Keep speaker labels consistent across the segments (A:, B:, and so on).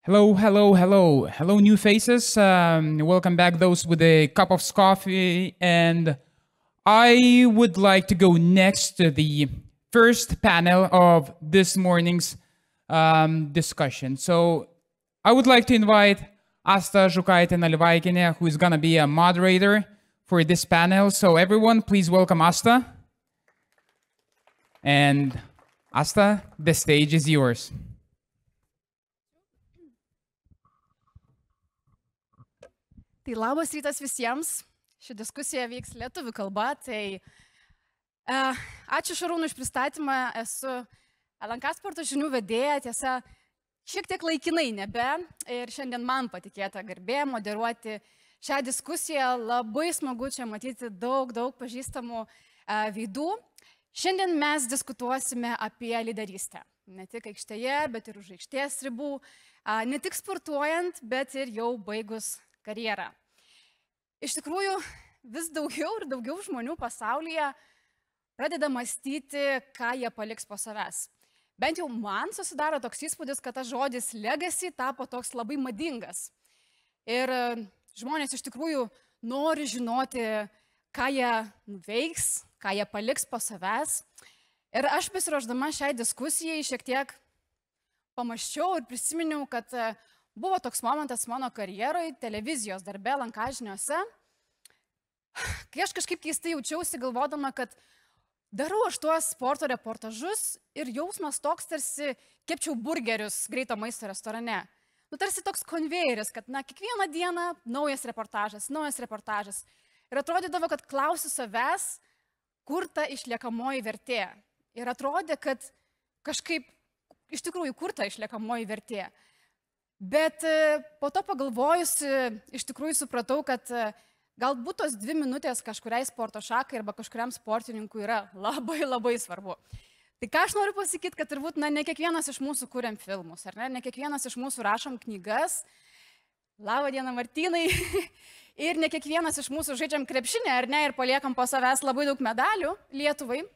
A: Hello, hello, hello. Hello, new faces. Welcome back, those with a cup of coffee. And I would like to go next to the first panel of this morning's discussion. So I would like to invite Asta Zhukaitė-Nalivaikėnė, who is going to be a moderator for this panel. So everyone, please welcome Asta. And Asta, the stage is yours.
B: Tai labas rytas visiems. Ši diskusija vyks lietuvių kalba. Ačiū Šarūnui už pristatymą. Esu LNK sporto žinių vedėja, tiesa, šiek tiek laikinai nebe. Ir šiandien man patikėta garbė moderuoti šią diskusiją. Labai smagu čia matyti daug pažįstamų veidų. Šiandien mes diskutuosime apie lyderystę. Ne tik aikštėje, bet ir už aikštės ribų. Ne tik sportuojant, bet ir jau baigus karjerą. Iš tikrųjų, vis daugiau ir daugiau žmonių pasaulyje pradeda mąstyti, ką jie paliks po savęs. Bent jau man susidaro toks įspūdis, kad tas žodis legacy tapo toks labai madingas. Ir žmonės iš tikrųjų nori žinoti, ką jie nuveiks, ką jie paliks po savęs. Ir aš besiruošdama šiai diskusijai šiek tiek pamąsčiau ir prisiminiau, kad buvo toks momentas mano karjeroje, televizijos darbe LNK žiniose, kai aš kažkaip keistai jaučiausi galvodama, kad darau aš tuos sporto reportažus ir jausmas toks tarsi kepčiau burgerius greito maisto restorane. Tarsi toks konvejeris, kad kiekvieną dieną naujas reportažas. Ir atrodydavo, kad klausiu savęs, kur ta išliekamoji vertė. Ir atrodė, kad kažkaip iš tikrųjų kur ta išliekamoji vertė. Bet po to pagalvojusi, iš tikrųjų supratau, kad galbūt tos 2 minutės kažkuriai sporto šakai arba kažkuriam sportininkui yra labai svarbu. Tai ką aš noriu pasakyti, kad turbūt ne kiekvienas iš mūsų kuriam filmus, ar ne kiekvienas iš mūsų rašom knygas. Labą dieną, Martynai. Ir ne kiekvienas iš mūsų žaidžiam krepšinę, ar ne, ir paliekam po savęs labai daug medalių Lietuvai.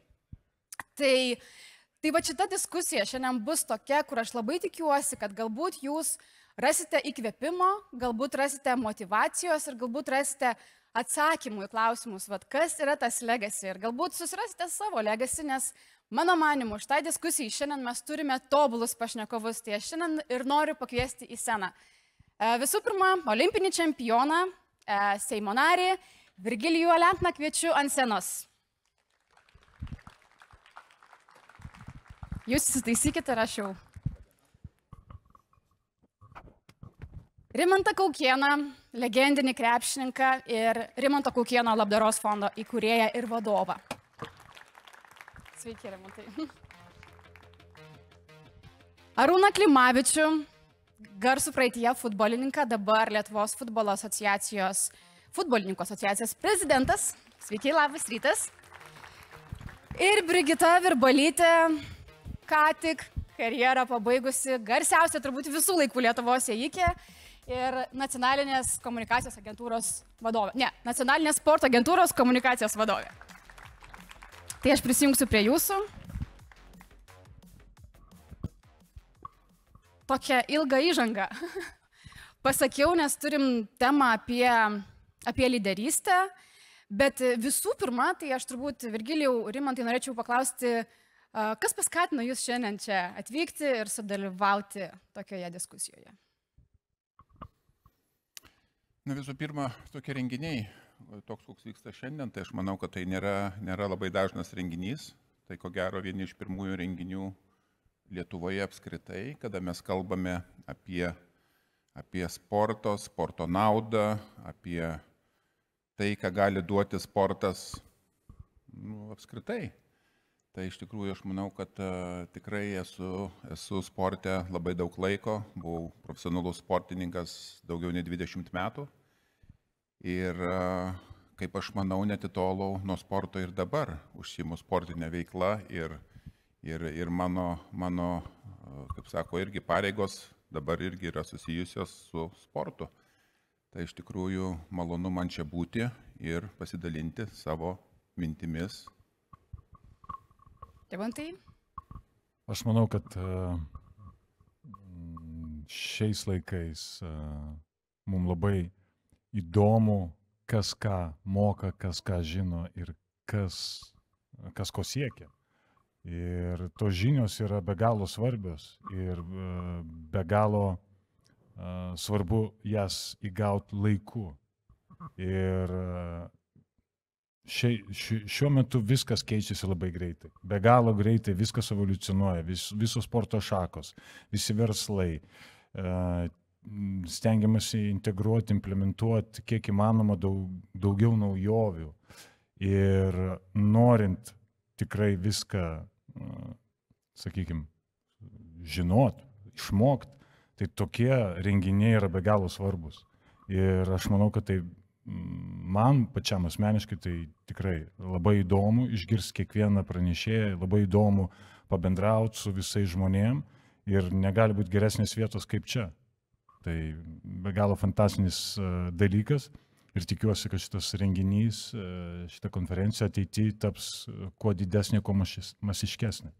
B: Tai va šita diskusija šiandien bus tokia, kur aš labai tikiuosi, kad galbūt jūs rasite įkvėpimo, galbūt rasite motyvacijos ir galbūt rasite atsakymų į klausimus, kas yra tas legacy. Ir galbūt susirasite savo legacy, nes mano manimu, šitai diskusijai šiandien mes turime tobulus pašnekovus, tai aš šiandien ir noriu pakviesti į sceną. Visų pirma, olimpinį čempioną, Seimo narį, Virgilijų Alentną kviečiu ant scenos. Jūs įsitaisykite ir aš jau. Rimantą Kaukėną, legendinį krepšininką ir Rimanto Kaukėno labdaros fondo įkūrėją ir vadovą. Sveiki, Rimantai. Arūną Klimavičių, garsų praeityje futbolininką, dabar Lietuvos futbolo asociacijos, futbolininkų asociacijos prezidentas. Sveiki, labas rytas. Ir Brigita Virbalytė, ką tik karjerą pabaigusi, garsiausia turbūt visų laikų Lietuvos ėjikė ir nacionalinės komunikacijos agentūros vadovė. Ne, nacionalinės sporto agentūros komunikacijos vadovė. Tai aš prisijungsiu prie jūsų. Tokią ilgą įžangą pasakiau, nes turim temą apie lyderystę, bet visų pirma, tai aš turbūt Virgilijau, Rimantai, norėčiau paklausti, kas paskatino jūs šiandien čia atvykti ir sudalyvauti tokioje diskusijoje?
C: Visų pirma, tokie renginiai, toks koks vyksta šiandien, tai aš manau, kad tai nėra labai dažnas renginys. Tai ko gero vieni iš pirmųjų renginių Lietuvoje apskritai, kada mes kalbame apie sporto naudą, apie tai, ką gali duoti sportas apskritai. Tai iš tikrųjų aš manau, kad tikrai esu sporte labai daug laiko, buvau profesionalus sportininkas daugiau nei 20 metų ir kaip aš manau, netitolau nuo sporto ir dabar užsiimu sportinę veiklą ir mano, kaip sako, irgi pareigos dabar irgi yra susijusios su sportu. Tai iš tikrųjų malonu man čia būti ir pasidalinti savo mintimis.
B: Rimantai?
D: Aš manau, kad šiais laikais mums labai įdomu, kas ką moka, kas ką žino ir kas ko siekia. Ir tos žinios yra be galo svarbios ir be galo svarbu jas įgauti laiku. Ir šiuo metu viskas keičiasi labai greitai. Be galo greitai viskas evoliucionuoja, visos sporto šakos, visi verslai. Stengiamasi integruoti, implementuoti kiek įmanoma daugiau naujovių. Ir norint tikrai viską, sakykime, žinot, išmokt, tai tokie renginiai yra be galo svarbus. Ir aš manau, kad tai man pačiam asmeniškai tai tikrai labai įdomu išgirsti kiekvieną pranešėją, labai įdomu pabendrauti su visais žmonėm ir negali būti geresnės vietos kaip čia. Tai be galo fantastinis dalykas ir tikiuosi, kad šitas renginys, šita konferencija ateityje taps kuo didesnė, kuo masiškesnė.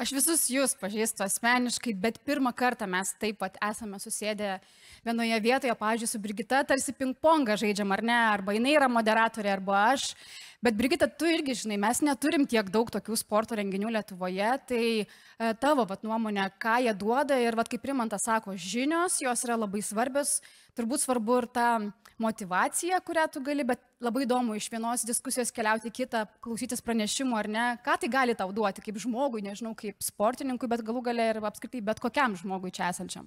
B: Aš visus jūs pažįstu asmeniškai, bet pirmą kartą mes taip pat esame susėdę vienoje vietoje, pavyzdžiui, su Brigita, tarsi ping-pongą žaidžiam, ar ne, arba jinai yra moderatorė, arba aš. Bet Brigita, tu irgi žinai, mes neturim tiek daug tokių sporto renginių Lietuvoje, tai tavo nuomonė, ką jie duoda ir kaip Rimantas sako, žinios, jos yra labai svarbios, turbūt svarbu ir ta motivacija, kurią tu gali, bet labai įdomu iš vienos diskusijos keliauti į kitą, klausytis pranešimų ar ne, ką tai gali tau duoti kaip žmogui, nežinau, kaip sportininkui, bet galų gale ir apskritai bet kokiam žmogui čia esančiam.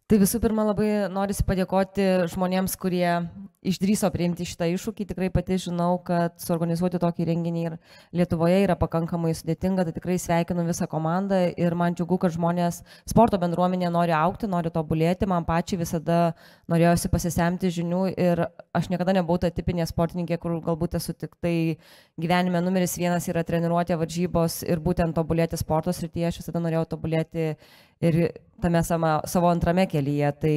E: Tai visų pirma, labai norisi padėkoti žmonėms, kurie išdrįso priimti šitą iššūkį. Tikrai pati žinau, kad suorganizuoti tokį renginį Lietuvoje yra pakankamai sudėtinga, tai tikrai sveikinu visą komandą ir man džiugu, kad žmonės, sporto bendruomenė nori augti, nori tobulėti. Man pačiai visada norėjosi pasisemti žinių ir aš niekada nebuvau ta tipinė sportininkė, kur galbūt esu tik tai gyvenime numeris vienas yra treniruotė, varžybos ir būtent tobulėti sporto srityje. Aš visada norėjau tobulėti ir tame savo antrame kelyje. Tai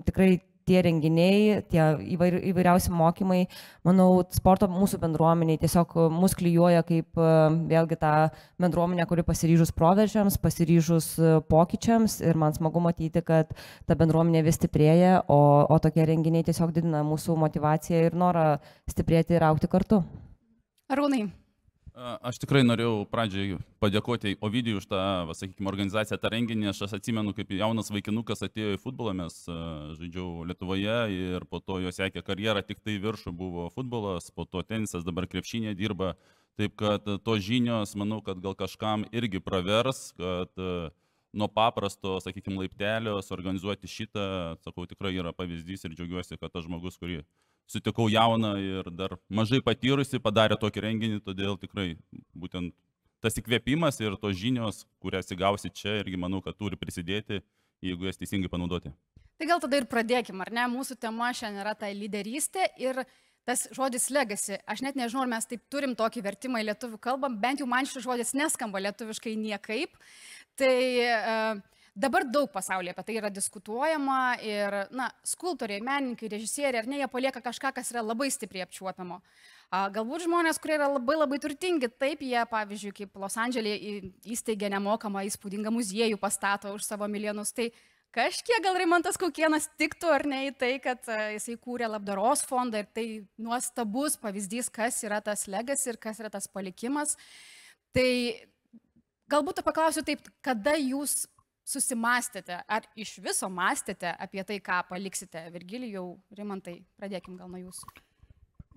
E: tikrai tie renginiai, tie įvairiausi mokymai, manau, sporto mūsų bendruomeniai tiesiog mus klijuoja kaip vėlgi tą bendruomenę, kuri pasiryžus proveržiams, pasiryžus pokyčiams ir man smagu matyti, kad ta bendruomenė vis stiprėja, o tokie renginiai tiesiog didina mūsų motivaciją ir norą stiprėti ir augti kartu.
B: Arūnai.
F: Aš tikrai norėjau pradžiai padėkoti Ovidijui už tą, sakykime, organizaciją, tą renginį. Aš atsimenu, kaip jaunas vaikinukas atėjo į futbolą, mes žaidžiau Lietuvoje ir po to jo sekė karjera, tik tai viršų buvo futbolas, po to tenisas, dabar krepšinė dirba. Taip kad tos žinios, manau, kad gal kažkam irgi pravers, kad nuo paprasto, sakykime, laiptelio suorganizuoti šitą, sakau, tikrai yra pavyzdys ir džiaugiuosi, kad tas žmogus, kurį sutikau jauną ir dar mažai patyrusi, padarė tokį renginį, todėl tikrai būtent tas įkvėpimas ir tos žinios, kurias įgausi čia, irgi manau, kad turi prisidėti, jeigu jas teisingai panaudoti.
B: Tai gal tada ir pradėkim, ar ne? Mūsų tema šiandien yra ta lyderystė ir tas žodis legacy. Aš net nežinau, ar mes taip turim tokį vertimą į lietuvių kalbą, bent jau man šis žodis neskamba lietuviškai niekaip. Tai dabar daug pasaulyje apie tai yra diskutuojama ir, skulptoriai, menininkai, režisieriai, ar ne, jie palieka kažką, kas yra labai stipriai apčiuopiamo. Galbūt žmonės, kurie yra labai turtingi, taip jie, pavyzdžiui, kaip Los Andželė įsteigė nemokamą įspūdingą muziejų, pastato už savo milijonus, tai kažkiek gal Rimantas Kaukėnas tiktų ar ne į tai, kad jisai kūrė labdaros fondą ir tai nuostabus pavyzdys, kas yra tas legacy ir kas yra tas palikimas. Tai galbūt paklausiu taip, kada jūs susimastėte, ar iš viso mąstėte apie tai, ką paliksite? Virgilijau, Rimantai, pradėkim gal nuo jūsų.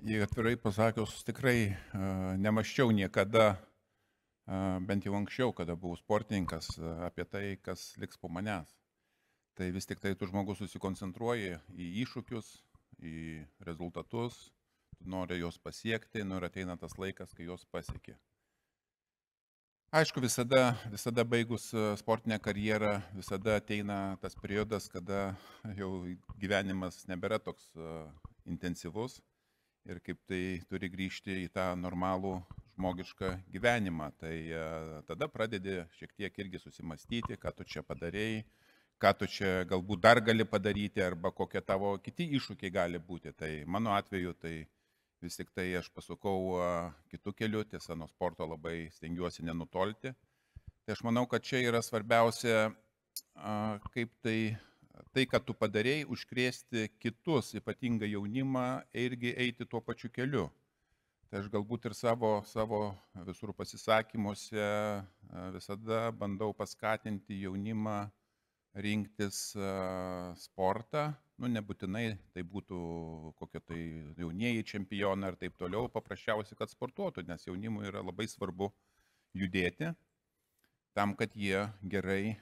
C: Jei atvirai pasakius, tikrai nemaščiau niekada, bent jau anksčiau, kada buvau sportininkas, apie tai, kas liks po manęs. Tai vis tik tai tu žmogus susikoncentruoji į iššūkius, į rezultatus, tu nori juos pasiekti, ir ateina tas laikas, kai juos pasieki. Aišku, visada baigus sportinę karjerą, visada ateina tas periodas, kada jau gyvenimas nebėra toks intensyvus ir kaip tai turi grįžti į tą normalų žmogišką gyvenimą. Tai tada pradedi šiek tiek irgi susimastyti, ką tu čia padarėjai, ką tu čia galbūt dar gali padaryti arba kokie tavo kiti iššūkiai gali būti. Tai mano atveju tai vis tik tai aš pasukau kitų kelių, tiesa, nuo sporto labai stengiuosi nenutolti. Tai aš manau, kad čia yra svarbiausia kaip tai, kad tu padarėjai, užkrėsti kitus, ypatingą jaunimą, irgi eiti tuo pačiu keliu. Tai aš galbūt ir savo visur pasisakymuose visada bandau paskatinti jaunimą rinktis sportą. Nu, nebūtinai tai būtų kokie tai jaunieji čempionai ar taip toliau, paprasčiausiai, kad sportuotų, nes jaunimui yra labai svarbu judėti tam, kad jie gerai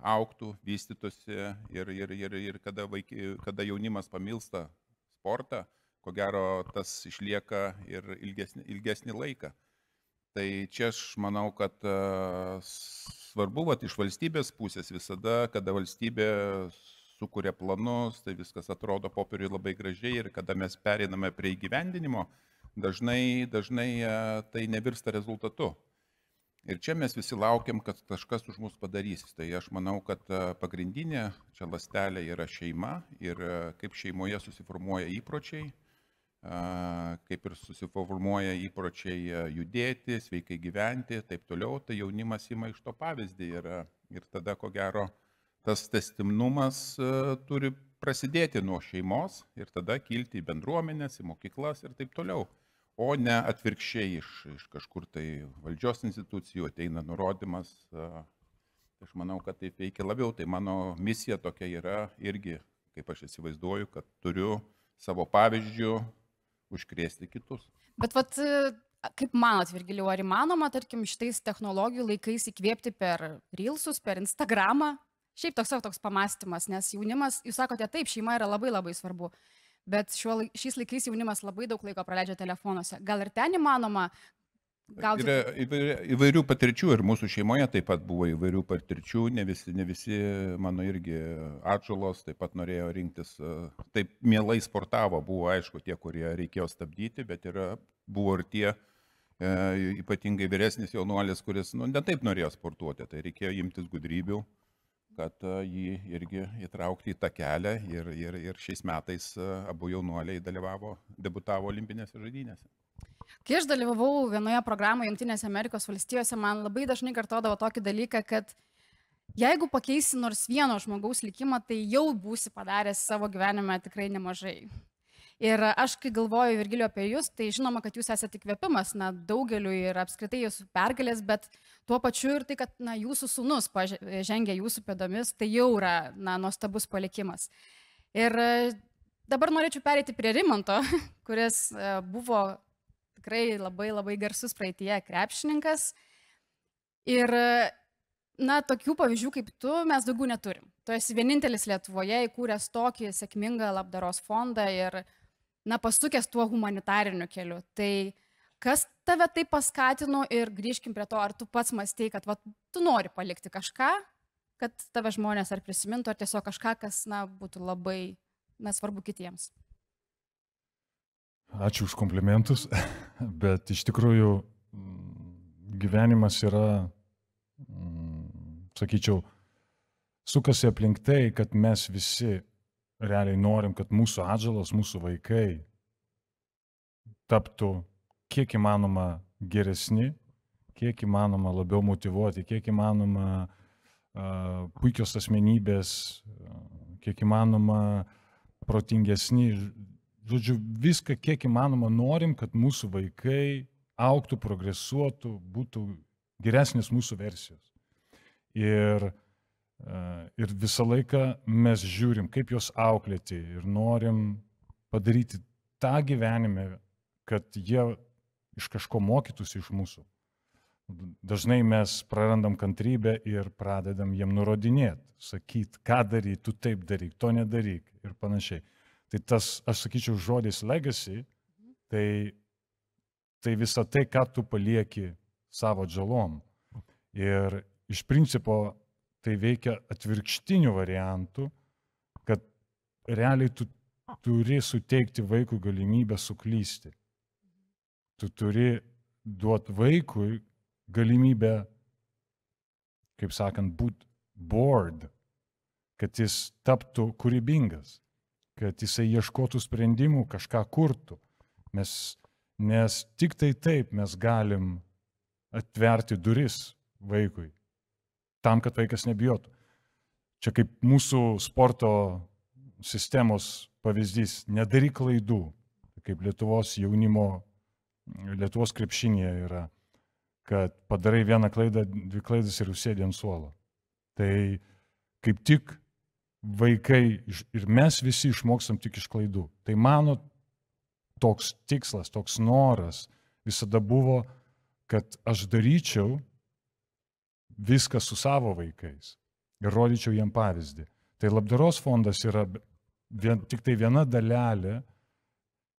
C: augtų, vystytųsi ir kada jaunimas pamilsta sportą, ko gero tas išlieka ir ilgesnį laiką. Tai čia aš manau, kad svarbu iš valstybės pusės visada, kada valstybė sukuria planus, tai viskas atrodo popieriui labai gražiai ir kada mes pereiname prie įgyvendinimo, dažnai tai nevirsta rezultatu. Ir čia mes visi laukiam, kad kažkas už mus padarys. Tai aš manau, kad pagrindinė čia ląstelė yra šeima ir kaip šeimoje susiformuoja įpročiai, kaip ir susiformuoja įpročiai judėti, sveikai gyventi, taip toliau, tai jaunimas ima iš to pavyzdį ir tada, ko gero, tas tęstinumas turi prasidėti nuo šeimos ir tada kilti į bendruomenės, į mokyklas ir taip toliau. O ne atvirkščiai iš kažkur tai valdžios institucijų ateina nurodymas. Aš manau, kad taip veikia labiau. Tai mano misija tokia yra irgi, kaip aš įsivaizduoju, kad turiu savo pavyzdžių užkrėsti kitus.
B: Bet kaip manot, Virgilijau, ar įmanoma, tarkim, šitais technologijų laikais įkvėpti per Reelsus, per Instagramą? Šiaip toks pamastymas, nes jaunimas, jūs sakote, taip, šeima yra labai labai svarbu. Bet šiais laikais jaunimas labai daug laiko praleidžia telefonuose. Gal ir ten įmanoma gauti?
C: Yra įvairių patirčių ir mūsų šeimoje taip pat buvo įvairių patirčių, ne visi mano irgi atžalos taip pat norėjo rinktis, taip mielai sportavo, buvo aišku tie, kurie reikėjo stabdyti, bet buvo ir tie, ypatingai vyresnis jaunuolis, kuris ne taip norėjo sportuoti, tai reikėjo imtis gudrybių, kad jį irgi įtraukti į tą kelią ir šiais metais abu jaunuoliai debutavo olimpinėse žaidynėse.
B: Kai aš dalyvavau vienoje programoje Jungtinėse Amerikos valstijose, man labai dažnai kartodavo tokį dalyką, kad jeigu pakeisi nors vieno žmogaus likimą, tai jau būsi padaręs savo gyvenime tikrai nemažai. Ir aš, kai galvoju, Virgilijau, apie jūs, tai žinoma, kad jūs esate įkvėpimas daugeliu ir apskritai jūsų pergalės, bet tuo pačiu ir tai, kad jūsų sūnus žengia jūsų pėdomis, tai jau yra nuostabus palikimas. Ir dabar norėčiau pereiti prie Rimanto, kuris buvo tikrai labai labai garsus praeityje krepšininkas. Ir tokių pavyzdžių kaip tu mes daugiau neturim. Tu esi vienintelis Lietuvoje įkūręs tokį sėkmingą labdaros fondą ir pasukęs tuo humanitariniu keliu. Tai kas tave taip paskatino ir grįžkim prie to, ar tu pats mąstei, kad tu nori palikti kažką, kad tave žmonės ar prisimintų, ar tiesiog kažką, kas būtų labai svarbu kitiems.
D: Ačiū už komplimentus, bet iš tikrųjų gyvenimas yra, sakyčiau, sukasi aplink tai, kad mes visi realiai norim, kad mūsų atžalos, mūsų vaikai taptų kiek įmanoma geresni, kiek įmanoma labiau motyvuoti, kiek įmanoma puikios asmenybės, kiek įmanoma protingesni. Žodžiu, viską kiek įmanoma norim, kad mūsų vaikai augtų, progresuotų, būtų geresnės mūsų versijos. Ir visą laiką mes žiūrim, kaip juos auklėti ir norim padaryti tą gyvenime, kad jie iš kažko mokytųsi iš mūsų. Dažnai mes prarandam kantrybę ir pradedam jiem nurodinėti, sakyti, ką daryti, tu taip daryk, to nedaryk ir panašiai. Tai tas, aš sakyčiau, žodis legacy, tai visa tai, ką tu palieki savo atžalom. Ir iš principo tai veikia atvirkštinių variantų, kad realiai tu turi suteikti vaikui galimybę suklysti. Tu turi duoti vaikui galimybę, kaip sakant, būti bored, kad jis taptų kūrybingas, kad jisai ieškotų sprendimų, kažką kurtų. Nes tik tai taip mes galim atverti duris vaikui, tam, kad vaikas nebijotų. čia kaip mūsų sporto sistemos pavyzdys, nedaryk klaidų, kaip Lietuvos jaunimo, Lietuvos krepšinėje yra, kad padarai vieną klaidą, 2 klaidas ir užsėdi ant suolo. Tai kaip tik vaikai ir mes visi išmokstam tik iš klaidų. Tai mano toks tikslas, toks noras visada buvo, kad aš daryčiau viską su savo vaikais ir rodyčiau jiem pavyzdį. Tai labdaros fondas yra tik tai viena dalelė,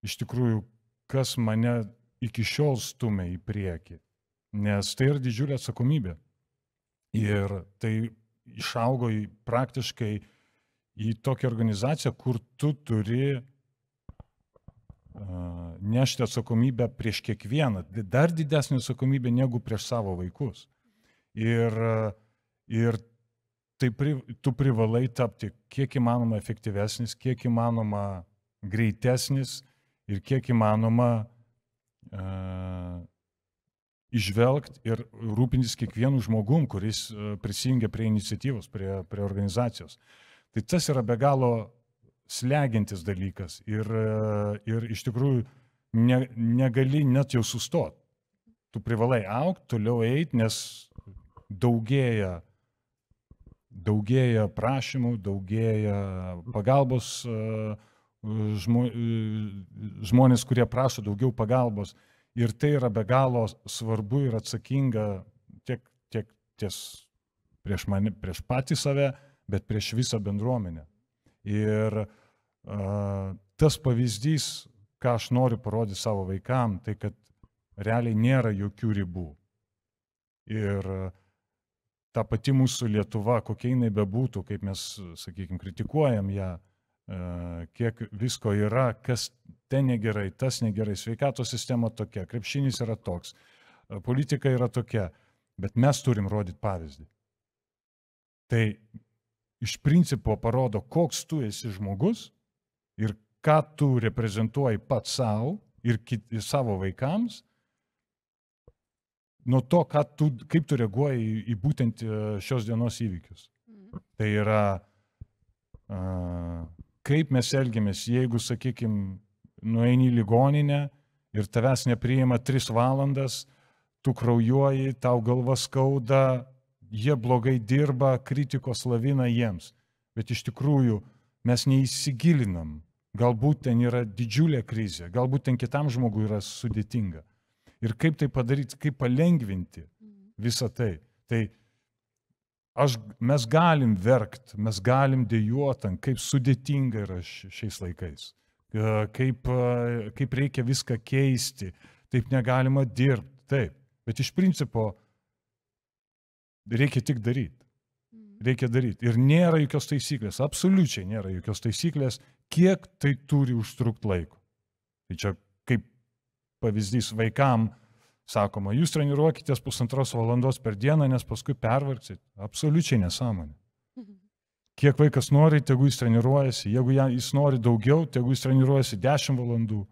D: iš tikrųjų, kas mane iki šiol stumia į priekį, nes tai yra didžiulė atsakomybė. Ir tai išaugo praktiškai į tokią organizaciją, kur tu turi nešti atsakomybę prieš kiekvieną, dar didesnį atsakomybę negu prieš savo vaikus. Ir tai tu privalai tapti kiek įmanoma efektyvesnis, kiek įmanoma greitesnis ir kiek įmanoma išvelgti ir rūpintis kiekvienu žmogum, kuris prisijungia prie iniciatyvos, prie organizacijos. Tai tas yra be galo slegiantis dalykas ir iš tikrųjų negali net jau sustoti. Tu privalai augti, toliau eiti, nes daugėja prašymų, daugėja pagalbos, žmonės, kurie prašo daugiau pagalbos. Ir tai yra be galo svarbu ir atsakinga tiek prieš patį save, bet prieš visą bendruomenę. Ir tas pavyzdys, ką aš noriu parodyti savo vaikam, tai kad realiai nėra jokių ribų. Ir ta pati mūsų Lietuva, kokia jinai bebūtų, kaip mes, sakykime, kritikuojam ją, kiek visko yra, kas ten negerai, tas negerai, sveikatos sistema tokia, krepšinis yra toks, politika yra tokia, bet mes turim rodyti pavyzdį. Tai iš principo parodo, koks tu esi žmogus ir ką tu reprezentuoji pats savo ir savo vaikams, nuo to, kaip tu reaguoji į būtent šios dienos įvykius. Tai yra, kaip mes elgiamės, jeigu, sakykime, nueini į ligoninę ir tavęs nepriima 3 valandas, tu kraujuoji, tau galva skauda, jie blogai dirba, kritikos lavina jiems. Bet iš tikrųjų mes neįsigilinam. Galbūt ten yra didžiulė krizė, galbūt ten kitam žmogui yra sudėtinga. Ir kaip tai padaryti, kaip palengvinti visą tai. Tai mes galim verkt, mes galim dejuoti, kaip sudėtinga yra šiais laikais. Kaip reikia viską keisti, taip negalima dirbti, taip. Bet iš principo reikia tik daryti. Reikia daryti. Ir nėra jokios taisyklės, absoliučiai nėra jokios taisyklės, kiek tai turi užtrukti laiko. Tai čia kaip pavyzdys vaikam sakoma, jūs treniruokitės 1,5 valandos per dieną, nes paskui pervargsit. Absoliučiai nesąmonė. Kiek vaikas nori, tegu jis treniruojasi. Jeigu jis nori daugiau, tegu jis treniruojasi 10 valandų.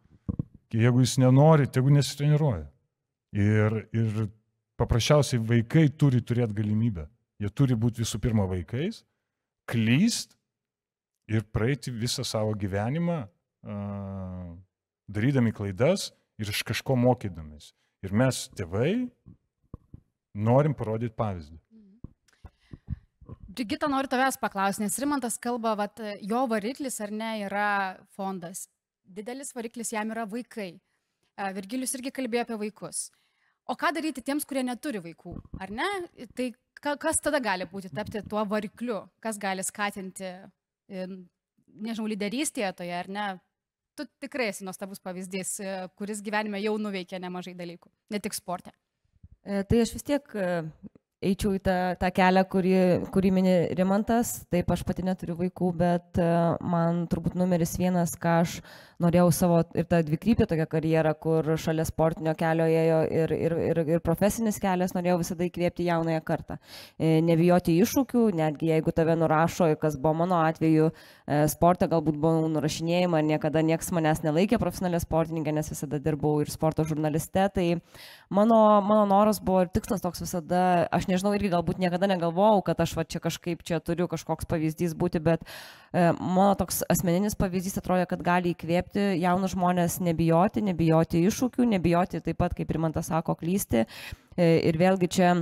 D: Jeigu jis nenori, tegu nesitreniruoja. Ir paprasčiausiai vaikai turi turėti galimybę. Jie turi būti visų pirma vaikais, klyst ir praeiti visą savo gyvenimą, darydami klaidas ir iš kažko mokydamės. Ir mes, tėvai, norim parodyti pavyzdį.
B: Brigita, noriu tavęs paklausti, nes Rimantas kalba, jo variklis ar ne yra fondas. Didelis variklis jam yra vaikai. Virgilijus irgi kalbėjo apie vaikus. O ką daryti tiems, kurie neturi vaikų, ar ne? Tai kas tada gali būti tapti tuo varikliu? Kas gali skatinti, nežinau, lyderystėje toje, ar ne? Tu tikrai esi nuostabus pavyzdys, kuris gyvenime jau nuveikė nemažai dalykų, ne tik sporte.
E: Tai aš vis tiek eičiau į tą kelią, kurį mini Rimantas. Taip, aš pati neturiu vaikų, bet man turbūt numeris 1, ką aš norėjau savo ir tą dvikrypį tokią karjerą, kur šalia sportinio kelio ėjo ir profesinis kelias, norėjau visada įkvėpti jaunąją kartą. Nebijoti iššūkių, netgi jeigu tave nurašo, kas buvo mano atveju, sporte galbūt buvau nurašinėjama, niekada niekas manęs nelaikė profesionalė sportininkė, nes visada dirbau ir sporto žurnaliste. Tai mano noras buvo ir tikslas toks visada, aš nežinau, irgi galbūt niekada negalvojau, kad aš va čia kažkaip čia turiu kažkoks pavyzdys būti, bet mano toks asmeninis pavyzdys atrodo, kad gali įkvėpti jaunus žmonės nebijoti iššūkių, nebijoti taip pat, kaip Rimantas sako, klysti. Ir vėlgi čia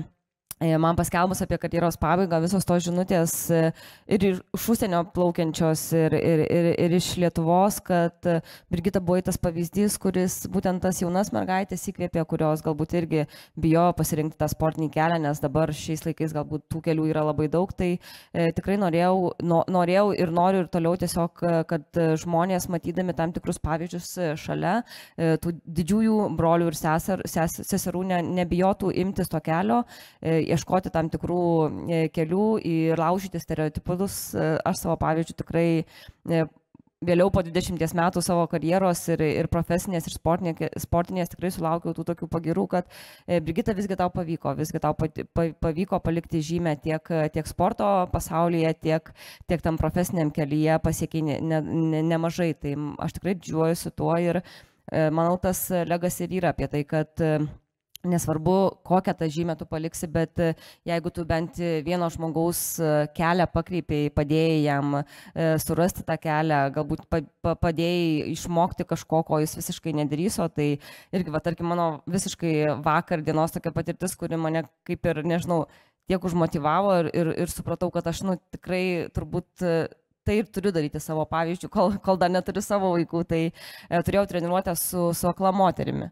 E: man paskelbus apie karjeros pabaigą visos tos žinutės ir iš užsienio plaukiančios ir iš Lietuvos, kad Brigita buvo tas pavyzdys, kuris būtent tas jaunas mergaitės įkvėpė, kurios galbūt irgi bijo pasirinkti tą sportinį kelią, nes dabar šiais laikais galbūt tų kelių yra labai daug, tai tikrai norėjau ir noriu ir toliau tiesiog, kad žmonės matydami tam tikrus pavyzdžius šalia tų didžiųjų brolių ir seserų nebijotų imtis to kelio, ieškoti tam tikrų kelių ir laužyti stereotipus. Aš savo pavyzdžių tikrai vėliau po 20 metų savo karjeros ir profesinės, ir sportinės tikrai sulaukiau tų tokių pagirų, kad Brigita, visgi tau pavyko palikti žymę tiek sporto pasaulyje, tiek tam profesiniam kelyje pasiekiai nemažai. Tai aš tikrai didžiuojuosi tuo ir manau, tas legacy ir yra apie tai, kad nesvarbu, kokią tą žymę tu paliksi, bet jeigu tu bent vieno žmogaus kelią pakreipiai, padėjai jam surasti tą kelią, galbūt padėjai išmokti kažko, ko jis visiškai nedrįso, tai irgi, tarkim, mano visiškai vakar dienos tokia patirtis, kuri mane kaip ir, nežinau, tiek užmotivavo ir supratau, kad aš, tikrai turbūt tai ir turiu daryti savo pavyzdžių, kol dar neturiu savo vaikų, tai turėjau treniruotę su akla moterimi.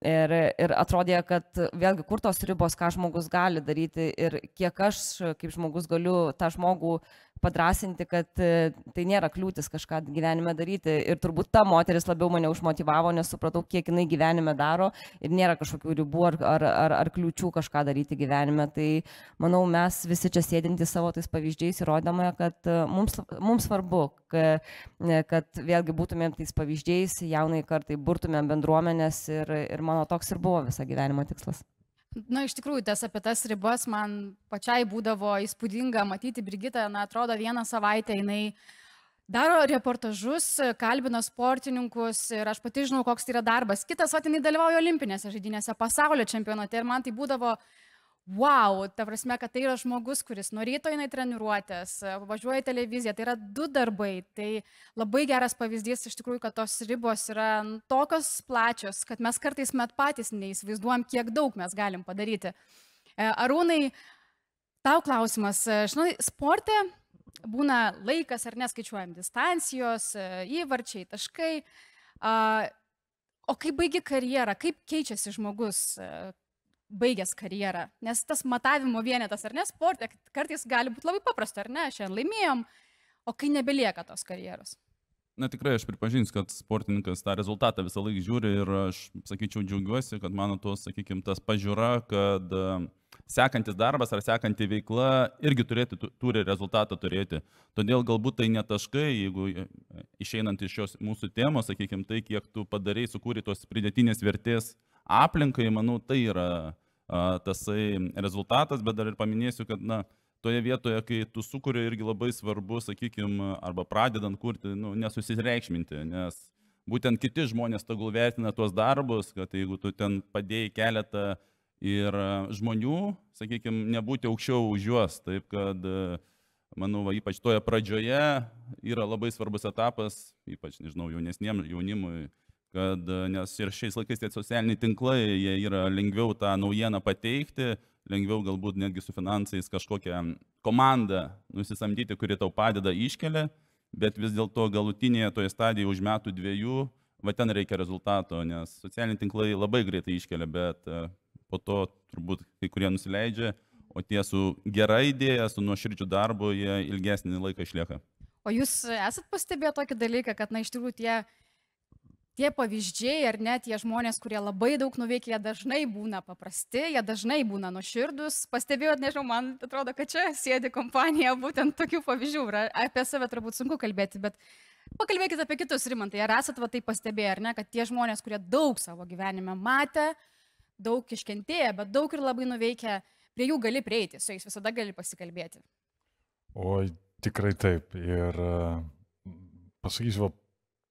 E: Ir atrodė, kad vėlgi kur tos ribos, ką žmogus gali daryti ir kiek aš kaip žmogus galiu tą žmogų padrasinti, kad tai nėra kliūtis kažką gyvenime daryti. Ir turbūt ta moteris labiau mane užmotivavo, nes supratau, kiek jinai gyvenime daro ir nėra kažkokių ribų ar kliūčių kažką daryti gyvenime. Tai manau, mes visi čia sėdintys savo tais pavyzdžiais įrodėme, kad mums svarbu, kad vėlgi būtumėm tais pavyzdžiais, jaunai kartai burtumėm bendruomenės ir mano toks ir buvo visą gyvenimo tikslas.
B: Iš tikrųjų, apie tas ribas man pačiai būdavo įspūdinga matyti Brigitą, atrodo, vieną savaitę jinai daro reportažus, kalbina sportininkus ir aš pati žinau, koks tai yra darbas. Kitas, jinai dalyvauja olimpinėse žaidynėse, pasaulio čempionate ir man tai būdavo wow, ta prasme, kad tai yra žmogus, kuris nuo ryto jinai treniruotės, važiuoja į televiziją, tai yra 2 darbai, tai labai geras pavyzdys iš tikrųjų, kad tos ribos yra tokios plačios, kad mes kartais met patys neįsivaizduojam, kiek daug mes galim padaryti. Arūnai, tau klausimas, žinai, sporte būna laikas ar neskaičiuojam distancijos, įvarčiai, taškai, o kai baigi karjerą, kaip keičiasi žmogus baigęs karjerą, nes tas matavimo vienetas, ar ne, sporte, kartais gali būti labai paprasta, ar ne, šiandien laimėjom, o kai nebelieka tos karjeros.
F: Tikrai aš pripažinsiu, kad sportininkas tą rezultatą visą laiką žiūri ir aš, sakyčiau, džiaugiuosi, kad mano tos, sakykime, tas pažiūra, kad sekantis darbas ar sekanti veikla irgi turi rezultatą turėti. Todėl galbūt tai ne taškai, jeigu išeinant iš šios mūsų temos, sakykime, tai kiek tu padarai, sukūri tos pridėtinės vertės aplinkai, manau, tai yra tasai rezultatas, bet dar ir paminėsiu, kad, toje vietoje, kai tu sukuri, irgi labai svarbu, sakykime, arba pradedant kurti, nesusireikšminti, nes būtent kiti žmonės tegul vertina tuos darbus, kad jeigu tu ten padėjai keletą ir žmonių, sakykime, nebūti aukščiau už juos, taip kad, manau, ypač toje pradžioje yra labai svarbus etapas, ypač, nežinau, jaunimui, kad, nes ir šiais laikais tie socialiniai tinklai, jie yra lengviau tą naujieną pateikti, lengviau galbūt netgi su finansais kažkokią komandą nusisamdyti, kuri tau padeda iškelia, bet vis dėlto galutinėje toje stadijoje už metų 2, ten reikia rezultato, nes socialiniai tinklai labai greitai iškelia, bet po to turbūt kai kurie nusileidžia, o tie su gera idėja, su nuoširdžiu darbu, jie ilgesnį laiką išlieka.
B: O jūs esat pastebėję tokį dalyką, kad, iš tikrųjų, tie pavyzdžiai, ar ne, tie žmonės, kurie labai daug nuveikia, jie dažnai būna paprasti, jie dažnai būna nuoširdus. Pastebėjot, nežinau, man atrodo, kad čia sėdi kompanija būtent tokių pavyzdžių. Apie save turbūt sunku kalbėti, bet pakalbėkite apie kitus, Rimantai. Ar esat tai pastebėję, ar ne, kad tie žmonės, kurie daug savo gyvenime matė, daug iškentėję, bet daug ir labai nuveikia, prie jų gali prieiti, su jais visada gali pasikalbėti?
D: O tikrai taip. Ir pasakysiu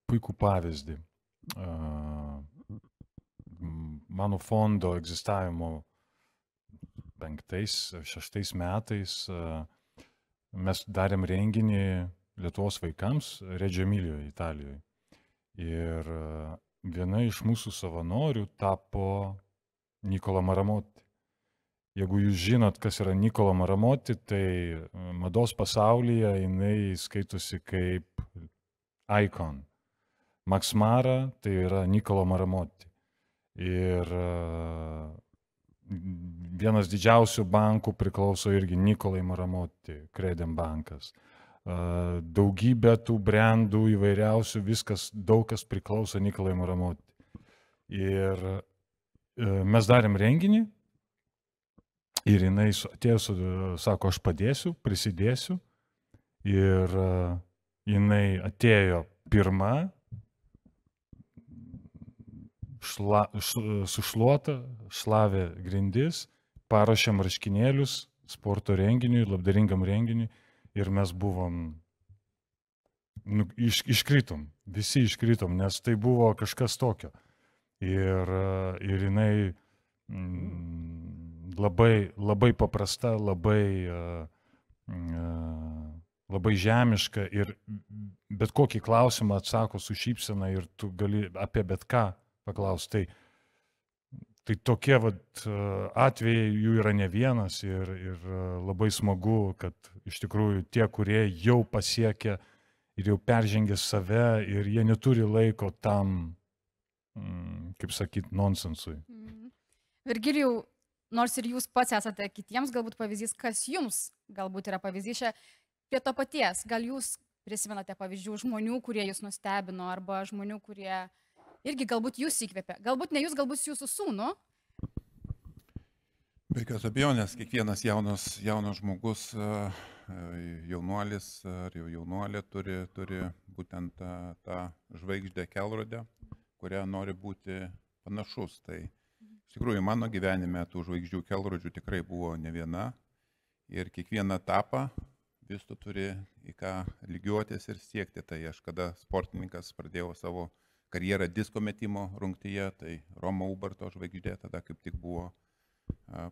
D: puikų pavyzdį. Mano fondo egzistavimo 5-6 metais mes darėm renginį Lietuvos vaikams Reggio Emilijoje, Italijoje. Ir viena iš mūsų savanorių tapo Nicola Maramotti. Jeigu jūs žinot, kas yra Nicola Maramotti, tai mados pasaulyje jinai skaitosi kaip icon. Max Mara tai yra Nicola Maramotti. Ir vienas didžiausių bankų priklauso irgi Nicolai Maramotti, Credem bankas. Daugybė tų brandų įvairiausių, daug kas priklauso Nicolai Maramotti. Ir mes darėm renginį ir jinai atėjo, sako, aš padėsiu, prisidėsiu. Ir jinai atėjo pirma, sušluota, šlavė grindis, paruošė marškinėlius sporto renginiui, labdaringam renginiui ir mes buvom, iškritom, visi iškritom, nes tai buvo kažkas tokio. Ir jinai labai paprasta, labai žemiška ir bet kokį klausimą atsako su šypsena ir tu gali apie bet ką paklausti. Tai tokie atvejai jų yra ne vienas ir labai smagu, kad iš tikrųjų tie, kurie jau pasiekė ir jau peržengė save ir jie neturi laiko tam, kaip sakyt, nonsensui.
B: Virgilijau, nors ir jūs pats esate kitiems galbūt pavyzdys, kas jums galbūt yra pavyzdys prie to paties. Gal jūs prisimenate pavyzdžių žmonių, kurie jūs nustebino arba žmonių, kurie irgi galbūt jūs įkvėpė. Galbūt ne jūs, galbūt jūsų sūnų.
C: Be jokios abejonės, kiekvienas jaunas žmogus, jaunuolis ar jau jaunuolė turi būtent tą žvaigždę kelrodę, kurią nori būti panašus. Tai iš tikrųjų mano gyvenime tų žvaigždžių kelrodžių tikrai buvo ne viena ir kiekvieną etapą vis tu turi į ką lygiuotis ir siekti. Tai aš kada sportininkas pradėjau savo karjerą disko metimo rungtyje, tai Romo Ubarto žvaigždė tada kaip tik buvo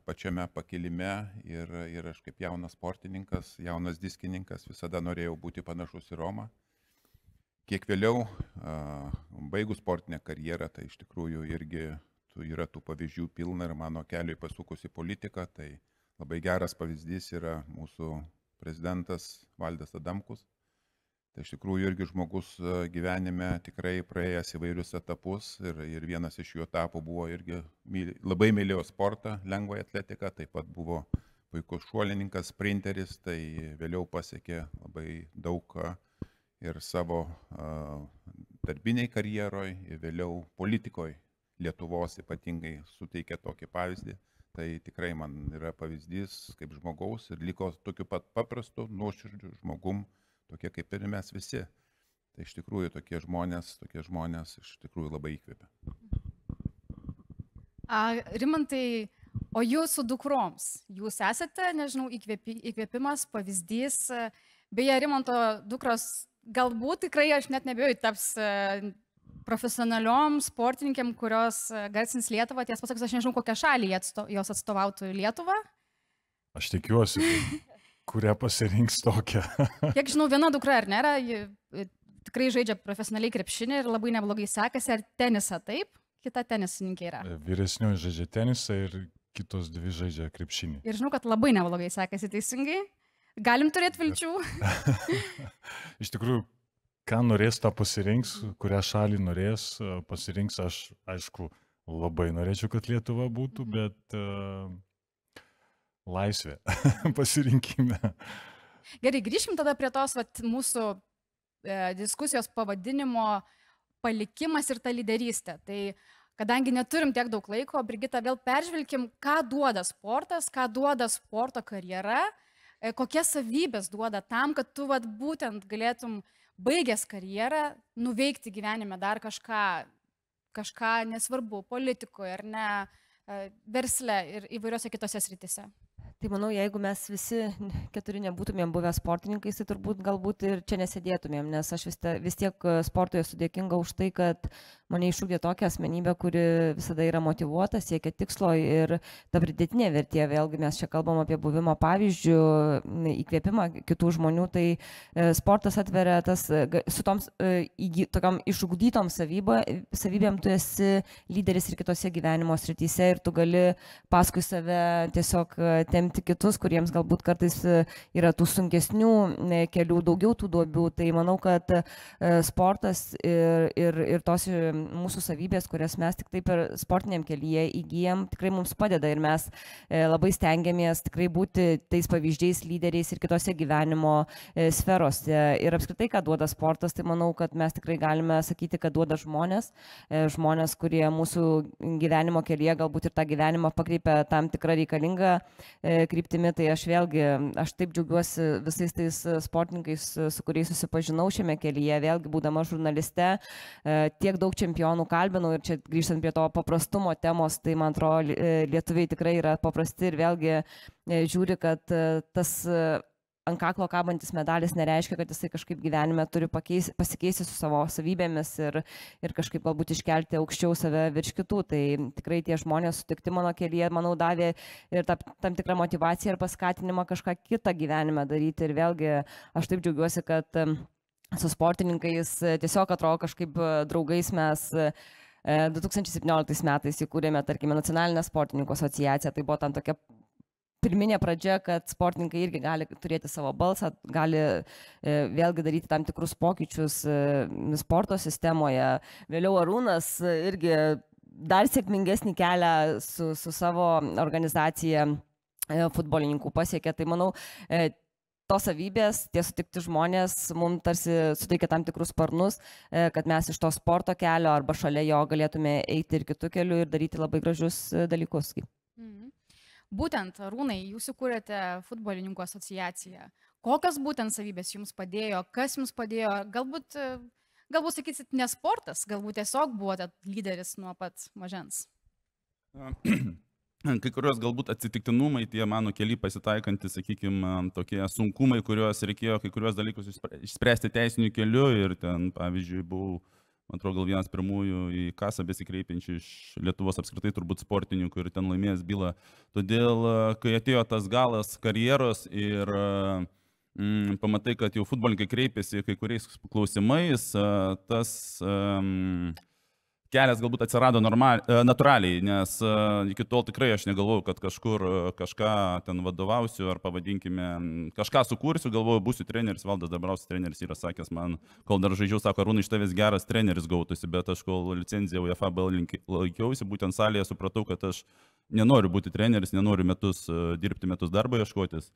C: pačiame pakilime ir aš kaip jaunas sportininkas, jaunas diskininkas visada norėjau būti panašus į Romą. Kiek vėliau, baigus sportinę karjerą, tai iš tikrųjų irgi yra tų pavyzdžių pilna ir mano keliui pasukus į politiką, tai labai geras pavyzdys yra mūsų prezidentas Valdas Adamkus. Tai iš tikrųjų irgi žmogus gyvenime tikrai praėjęs įvairius etapus ir vienas iš jų etapų buvo irgi labai mylėjo sportą, lengvąją atletiką, taip pat buvo puikus šuolininkas, sprinteris, tai vėliau pasiekė labai daug ir savo darbiniai karjeroj, ir vėliau politikoje Lietuvos ypatingai suteikė tokį pavyzdį. Tai tikrai man yra pavyzdys kaip žmogaus ir liko tokiu pat paprastu, nuoširdžiu žmogum, tokie kaip ir mes visi. Tai iš tikrųjų tokie žmonės iš tikrųjų labai įkvėpia.
B: Rimantai, o jūsų dukroms, jūs esate, nežinau, įkvėpimas, pavyzdys. Beje, Rimanto dukros galbūt tikrai, aš net nebijoju, taps profesionaliom sportininkėm, kurios garsins Lietuvą. Tiesą pasakius, aš nežinau, kokią šalį jos atstovautų Lietuvą.
D: Aš tikiuosi, kurią pasirinks tokią.
B: Kiek žinau, viena dukra, ar nėra, ji tikrai žaidžia profesionaliai krepšinį ir labai neblogai sekasi, ar tenisą taip? Kita tenisininkė yra.
D: Vyresnioji žaidžia tenisą ir kitos dvi žaidžia krepšinį.
B: Ir žinau, kad labai neblogai sekasi, teisingai. Galim turėti vilčių.
D: Iš tikrųjų, ką norės, tą pasirinks, kurią šalį norės, pasirinks. Aš, aišku, labai norėčiau, kad Lietuva būtų, bet laisvė pasirinkime.
B: Gerai, grįžkim tada prie tos mūsų diskusijos pavadinimo palikimas ir ta lyderystė. Tai kadangi neturim tiek daug laiko, Brigita, vėl peržvelkim, ką duoda sportas, ką duoda sporto karjera, kokias savybės duoda tam, kad tu būtent galėtum baigęs karjerą nuveikti gyvenime dar kažką nesvarbu, politikoje ar ne, versle ir įvairiose kitose srityse.
E: Tai manau, jeigu mes visi 4 nebūtumėm buvę sportininkais, tai turbūt galbūt ir čia nesėdėtumėm, nes aš vis tiek sportoje esu dėkinga už tai, kad mane išugdė tokią asmenybę, kuri visada yra motyvuota, siekia tikslo ir ta pridėtinė vertė, vėlgi mes čia kalbam apie buvimo pavyzdžių, įkvėpimą kitų žmonių, tai sportas atveria tas, su toms tokiam išugdytom savybėm tu esi lyderis ir kitose gyvenimo srityse ir tu gali paskui save tiesiog temti kitus, kuriems galbūt kartais yra tų sunkesnių kelių, daugiau tų duobių. Tai manau, kad sportas ir tos mūsų savybės, kurias mes tik taip per sportiniam kelyje įgyjam, tikrai mums padeda ir mes labai stengiamės tikrai būti tais pavyzdžiais, lyderiais ir kitose gyvenimo sferose. Ir apskritai, ką duoda sportas, tai manau, kad mes tikrai galime sakyti, kad duoda žmonės, kurie mūsų gyvenimo kelyje galbūt ir tą gyvenimą pakreipia tam tikrą reikalingą kryptimi, tai aš taip džiaugiuosi visais tais sportininkais, su kuriais susipažinau šiame kelyje, vėlgi būdama žurnaliste, tiek daug čempionų kalbinau ir čia grįžtant prie to paprastumo temos, tai man atrodo, lietuviai tikrai yra paprasti ir vėlgi žiūri, kad tas ant kaklo kabantis medalis nereiškia, kad jisai kažkaip gyvenime turi pasikeisti su savo savybėmis ir kažkaip galbūt iškelti aukščiau save virš kitų. Tai tikrai tie žmonės sutikti mano kelyje, manau, davė ir tam tikrą motivaciją ir paskatinimą kažką kitą gyvenime daryti. Ir vėlgi aš taip džiaugiuosi, kad su sportininkais tiesiog atrodo kažkaip draugais mes 2017 metais įkūrėme, tarkime, Nacionalinę sportininkų asociaciją. Tai buvo tam tokia pirminė pradžia, kad sportininkai irgi gali turėti savo balsą, gali vėlgi daryti tam tikrus pokyčius sporto sistemoje. Vėliau Arūnas irgi dar sėkmingesnį kelią su savo organizacija futbolininkų pasiekė. Tai manau, tos savybės, tie sutikti žmonės mums tarsi suteikia tam tikrus sparnus, kad mes iš to sporto kelio arba šalia jo galėtume eiti ir kitų kelių ir daryti labai gražius dalykus.
B: Būtent, Arūnai, jūs įkūrėte futbolininkų asociaciją. Kokios būtent savybės jums padėjo, kas jums padėjo? Galbūt sakysit, ne sportas, galbūt tiesiog buvote lyderis nuo pat mažens.
F: Kai kurios galbūt atsitiktinumai, tie mano keli pasitaikantis, sakykime, tokie sunkumai, kuriuos reikėjo kai kurios dalykus išspręsti teisiniu keliu ir ten, pavyzdžiui, buvau, man atrodo, gal vienas pirmųjų į kasą besikreipiančių iš Lietuvos apskritai turbūt sportininkų ir ten laimėjęs bylą. Todėl, kai atėjo tas galas karjeros ir pamatai, kad jau futbolininkai kreipėsi kai kuriais klausimais, tas kelias galbūt atsirado natūraliai, nes iki tol tikrai aš negalvojau, kad kažkur kažką ten vadovausiu ar pavadinkime, kažką sukursiu, galvojau, būsiu treneris. Valdas Dabrauskas treneris yra sakęs man, kol dar žaidžiau, sako, Arūnai, iš tavęs geras treneris gautųsi, bet aš kol licenciją UEFA laikiausi, būtent salėje supratau, kad aš nenoriu būti treneris, nenoriu dirbti metus darbą ieškotis.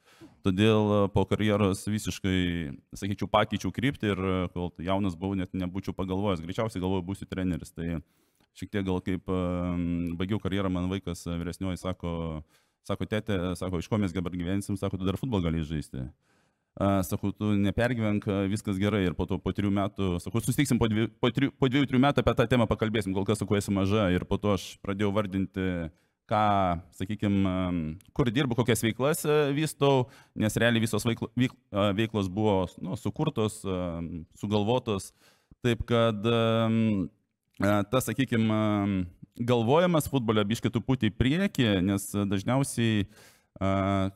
F: Todėl po karjeros visiškai, sakyčiau, pakeičiau kryptį ir kol jaunas buvau, net nebūčiau pagalvojęs. Greičiausiai galvoju, būsiu treneris. Tai šiek tiek gal kaip baigiau karjerą, man vaikas vyresnioji sako, tėtė, sako, iš ko mes dabar gyvensim, sako, tu dar futbolą gali žaisti. Sakau, tu nepergyvenk, viskas gerai. Ir po 3 metų, sakau, susitiksim po 2-3 metų apie tą temą pakalbėsim, kol kas, sakau, esi maža. Ir po to aš pradėjau vardinti, ką, sakykime, kur dirbu, kokias veiklas vystau, nes realiai visos veiklos buvo sukurtos, sugalvotos. Taip kad tas, sakykime, galvojimas futbolio biškį truputį į priekį, nes dažniausiai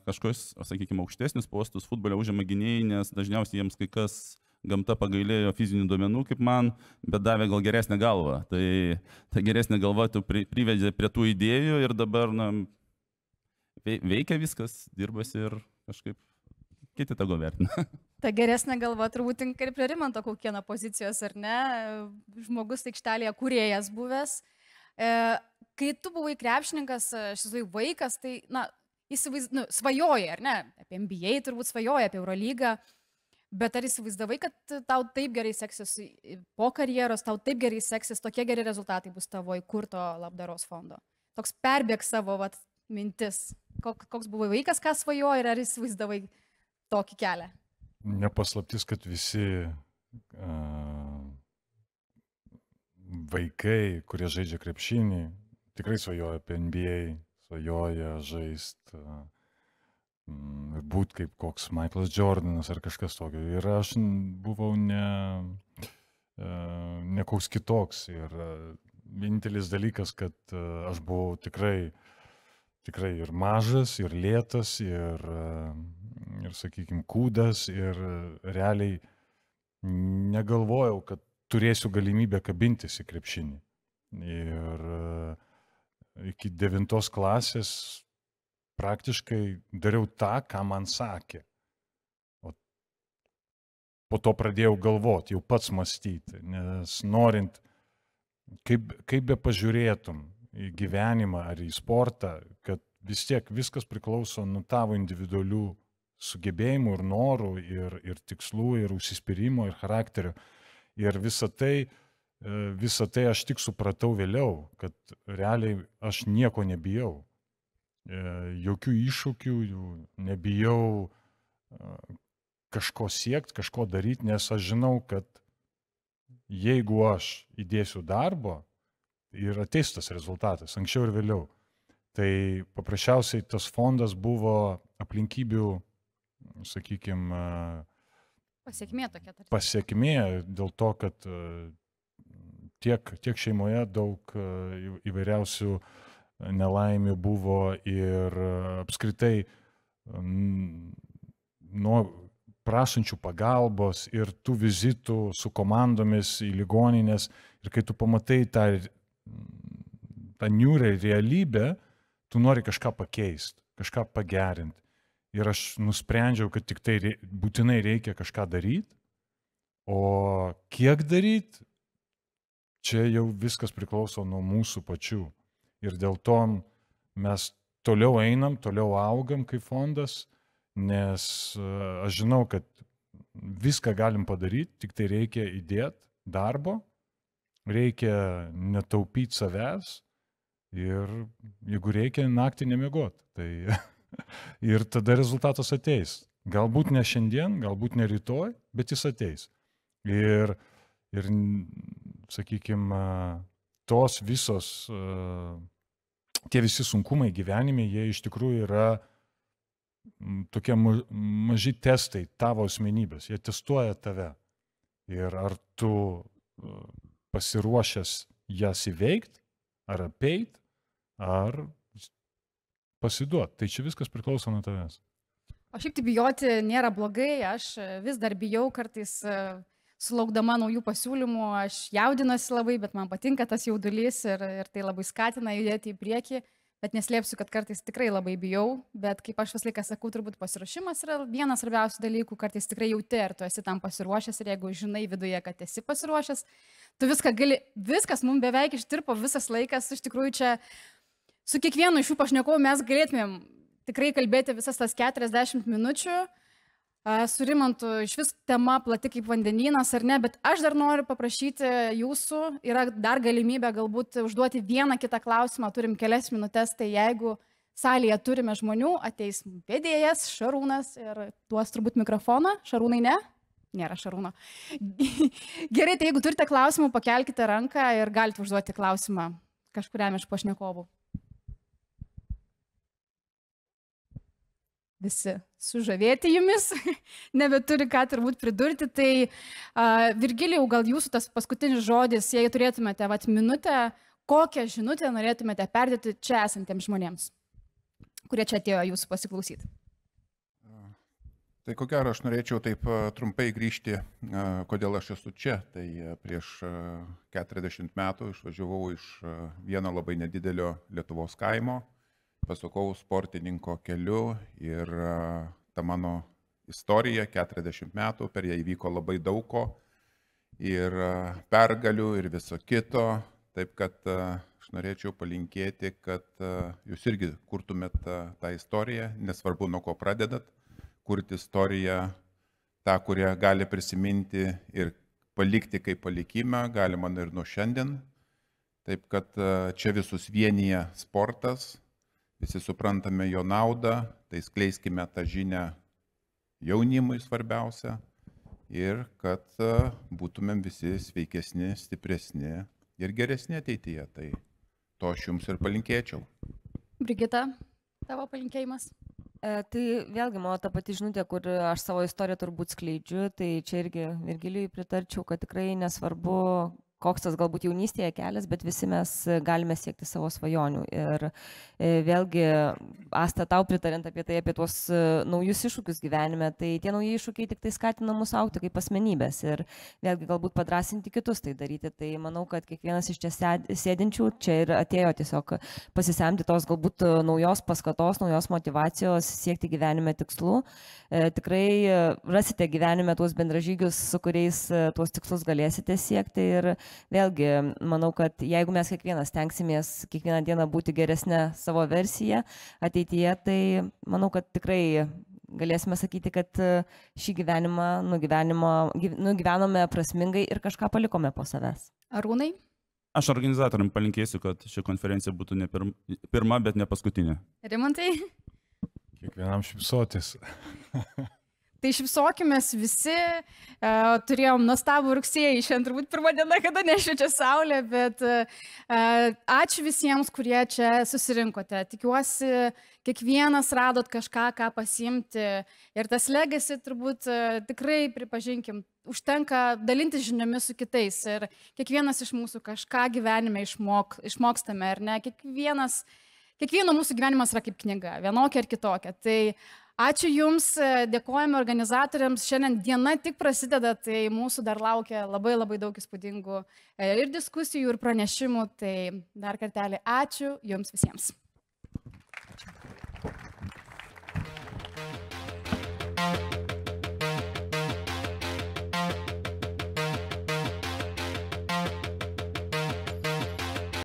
F: kažkokius, sakykime, aukštesnius postus futbolio užima gynėjai, nes dažniausiai jiems kai kas gamta pagailėjo fizinių duomenų, kaip man, bet davė gal geresnę galvą. Tai ta geresnė galva tu privedė prie tų idėjų ir dabar veikia viskas, dirbasi ir kažkaip kiti tą vertina.
B: Ta geresnė galva turbūt tinka ir prie Rimanto Kaukieno pozicijos, ar ne? Žmogus aikštelėje kūrėjas buvęs. Kai tu buvai krepšininkas, šis vaikas, tai, svajoji, ar ne? Apie NBA turbūt svajoji, apie Eurolygą. Bet ar įsivaizdavai, kad tau taip gerai seksis po karjeros, tau taip gerai seksis, tokie geri rezultatai bus tavo įkurto labdaros fondo? Toks perbėg savo mintis. Koks buvo vaikas, ką svajoji ir ar įsivaizdavai tokį kelią?
D: Nepaslaptis, kad visi vaikai, kurie žaidžia krepšinį, tikrai svajoja apie NBA, svajoja žaisti būti kaip koks Michaelas Jordanas ar kažkas tokio. Ir aš buvau ne koks kitoks. Ir vienintelis dalykas, kad aš buvau tikrai ir mažas, ir lėtas, ir sakykime, kūdas, ir realiai negalvojau, kad turėsiu galimybę kabintis į krepšinį. Ir iki 9 klasės praktiškai dariau tą, ką man sakė. O po to pradėjau galvoti, jau pats mąstyti, nes norint, kaip be pažiūrėtum į gyvenimą ar į sportą, kad vis tiek viskas priklauso nuo tavo individualių sugebėjimų ir norų, ir tikslų, ir užsispyrimo, ir charakterio. Ir visą tai aš tik supratau vėliau, kad realiai aš nieko nebijau. Jokių iššūkių, nebijau kažko siekti, kažko daryti, nes aš žinau, kad jeigu aš įdėsiu darbo, ir ateis tas rezultatas, anksčiau ir vėliau. Tai paprasčiausiai tas fondas buvo aplinkybių, sakykime,
B: Pasiekmė tokia.
D: Pasiekmė dėl to, kad tiek šeimoje daug įvairiausių nelaimių buvo ir apskritai nuo prašančių pagalbos ir tų vizitų su komandomis į ligoninės. Ir kai tu pamatai tą niūrę realybę, tu nori kažką pakeisti, kažką pagerinti. Ir aš nusprendžiau, kad tik tai būtinai reikia kažką daryti, o kiek daryti, čia jau viskas priklauso nuo mūsų pačių. Ir dėl to mes toliau einam, toliau augam kaip fondas, nes aš žinau, kad viską galim padaryti, tik tai reikia įdėti darbo, reikia netaupyti savęs ir jeigu reikia, naktį nemiegoti. Tai ir tada rezultatas ateis. Galbūt ne šiandien, galbūt ne rytoj, bet jis ateis. Ir sakykime, tos visos, tie visi sunkumai gyvenime, jie iš tikrųjų yra tokie maži testai tavo asmenybės. Jie testuoja tave. Ir ar tu pasiruošęs jas įveikti, ar apeit, ar pasiduot. Tai čia viskas priklauso nuo tavęs.
B: O šiaip tai bijoti nėra blogai, aš vis dar bijau kartais sulaukdama naujų pasiūlymų, aš jaudinuosi labai, bet man patinka tas jaudulys ir tai labai skatina judėti į priekį, bet neslėpsiu, kad kartais tikrai labai bijau, bet kaip aš vis laiką sakau, turbūt pasiruošimas yra vienas svarbiausių dalykų, kartais tikrai jauti, ar tu esi tam pasiruošęs ir jeigu žinai viduje, kad esi pasiruošęs, tu viskas mums beveik ištirpo visas laikas, iš tikrųjų čia su kiekvienu iš šių pašnekovų mes galėtumėm tikrai kalbėti visas tas 40 minučių. Su Rimantu iš vis tema plati kaip vandenynas ar ne, bet aš dar noriu paprašyti jūsų, yra dar galimybė galbūt užduoti vieną kitą klausimą, turim kelias minutės, tai jeigu salėje turime žmonių, ateis vedėjas Šarūnas ir duos turbūt mikrofoną. Šarūnai ne? Nėra Šarūno. Gerai, tai jeigu turite klausimų, pakelkite ranką ir galite užduoti klausimą kažkuriam iš pašnekovų. Visi sužavėti jumis, nebeturi ką turbūt pridurti. Tai Virgilijau, gal jūsų tas paskutinis žodis, jei turėtumėte minutę, kokią žinutę norėtumėte perduoti čia esantiems žmonėms, kurie čia atėjo jūsų pasiklausyti?
C: Tai ko gero aš norėčiau taip trumpai grįžti, kodėl aš esu čia. Tai prieš 40 metų išvažiavau iš vieno labai nedidelio Lietuvos kaimo. Pasukau sportininko keliu ir ta mano istorija, 40 metų, per ją įvyko labai daug ko ir pergalių ir viso kito. Taip kad aš norėčiau palinkėti, kad jūs irgi kurtumėt tą istoriją, nesvarbu nuo ko pradedat, kurti istoriją tą, kurią gali prisiminti ir palikti kaip palikimą, galima ir nuo šiandien. Taip kad čia visus vienyje sportas. Visi suprantame jo naudą, tai skleiskime tą žinią jaunimui svarbiausia ir kad būtumėm visi sveikesni, stipresni ir geresni ateityje. Tai to aš jums ir palinkėčiau.
B: Brigita, tavo palinkėjimas?
E: Tai vėlgi mano ta pati žinutė, kur aš savo istoriją turbūt skleidžiu, tai čia irgi Virgilijui pritarčiau, kad tikrai nesvarbu, koks tas galbūt jaunystėje kelias, bet visi mes galime siekti savo svajonių. Ir vėlgi, Asta, tau pritarint apie tuos naujus iššūkius gyvenime, tai tie nauji iššūkiai tik tai skatina mus augti kaip asmenybės ir vėlgi galbūt padrasinti kitus tai daryti. Tai manau, kad kiekvienas iš čia sėdinčių čia ir atėjo tiesiog pasisemti tos galbūt naujos paskatos, naujos motivacijos, siekti gyvenime tikslų. Tikrai rasite gyvenime tuos bendražygius, su kuriais tuos tikslus galėsite siekti ir vėlgi, manau, kad jeigu mes kiekvienas tenksimės kiekvieną dieną būti geresnė savo versiją ateityje, tai manau, kad tikrai galėsime sakyti, kad šį gyvenimą nugyvenome prasmingai ir kažką palikome po savęs.
B: Arūnai?
F: Aš organizatoriam palinkėsiu, kad ši konferencija būtų ne pirma, bet ne paskutinė.
B: Rimantai?
D: Kiekvienam šypsotis.
B: Tai šypsokimės visi, turėjom nuostabų rugsėjį, šiandien turbūt pirmą dieną, kada nešviečia saulė, bet ačiū visiems, kurie čia susirinkote. Tikiuosi, kiekvienas radot kažką, ką pasiimti ir tas legacy turbūt tikrai, pripažinkim, užtenka dalintis žiniomis su kitais ir kiekvienas iš mūsų kažką gyvenime išmokstame, ar ne? Kiekvieno mūsų gyvenimas yra kaip knyga, vienokia ar kitokia. Tai ačiū Jums, dėkojame organizatoriams. Šiandien diena tik prasideda, tai mūsų dar laukia labai daug įspūdingų ir diskusijų, ir pranešimų. Tai dar kartelį ačiū Jums visiems.